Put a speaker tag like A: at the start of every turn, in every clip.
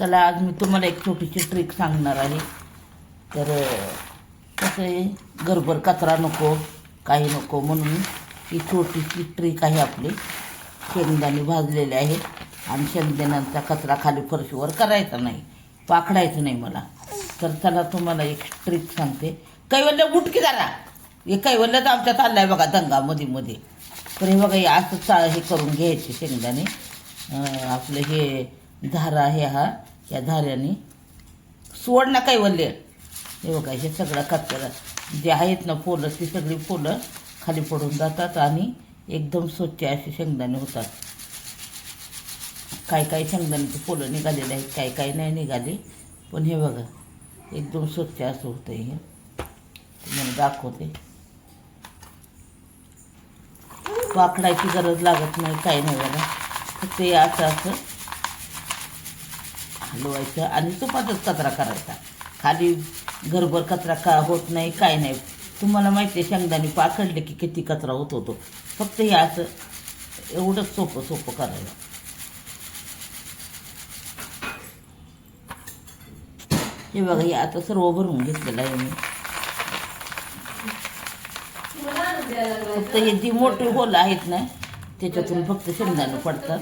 A: चला आज मी तुम्हाला एक छोटीशी ट्रिक सांगणार आहे. तर कसं आहे, घरभर कचरा नको, काही नको, म्हणून ही छोटीशी ट्रिक आहे आपली. शेंगदाणे भाजलेले आहेत आणि शेंगदाण्यांचा कचरा खाली फरशीवर करायचा नाही, पाखडायचं नाही मला. तर चला तुम्हाला एक ट्रिक सांगते. कैवल्य उठकी जरा, हे कैवल्यच आमच्यात आलाय बघा दंगा मध्ये मध्ये. तर हे बघा, हे असं हे करून घ्यायचे शेंगदाणे. आपलं हे धारा आहे, या धाऱ्याने सोड ना कैवल्य. हे बघा, हे सगळं कचरा जे आहेत ना फुलं, ती सगळी फुलं खाली पडून जातात आणि एकदम स्वच्छ असे शेंगदाणे होतात. काही काही शेंगदाण्याची फुलं निघालेली आहेत, काही काही नाही निघाली, पण हे बघा एकदम स्वच्छ असं होतं. हे तुम्हाला दाखवते. पाखडायची गरज लागत नाही, काही नाही बघा. फक्त हे असं असं हलवायचं आणि तुपातच कचरा करायचा. खाली घरभर कचरा का होत नाही, काय नाही. तुम्हाला माहिती आहे, शेंगदाणे पाखडले की किती कचरा होत होतो. फक्त हे असं एवढंच सोपं सोपं करायचं. हे बघा, हे आता सर्व भरून घेतलेलं आहे मी. फक्त हे जी मोठी होलं आहेत ना, त्याच्यातून फक्त शेंगदाणे पडतात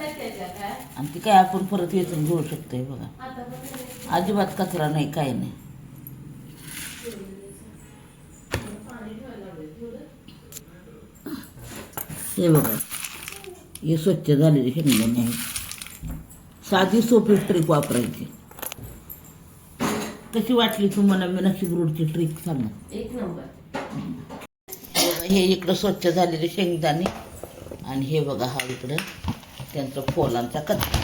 A: आणि ती काय आपण परत वेचून घेऊ शकतो. हे बघा, अजिबात कचरा नाही, काय नाही. हे बघा, हे स्वच्छ झालेले शेंगदाणे आहेत. साधी सोपी ट्रिक वापरायची. कशी वाटली तुम्हाला मी नक्षी रोडची ट्रिक सांगा.
B: एक नंबर.
A: हे इकडं स्वच्छ झालेले शेंगदाणे आणि हे बघा, हा इकडं त्यांचा फुलांचा कचरा.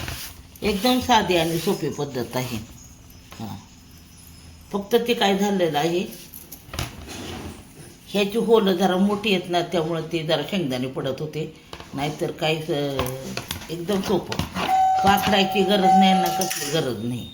A: एकदम साधी आणि सोपी पद्धत आहे. हां, फक्त ते काय झालेलं आहे, ह्याची होलं जरा मोठी आहेत ना, त्यामुळे ते जरा शेंगदाणे पडत होते. नाहीतर काहीच एकदम सोपं. पाखडायची गरज नाही ना, कसली गरज नाही.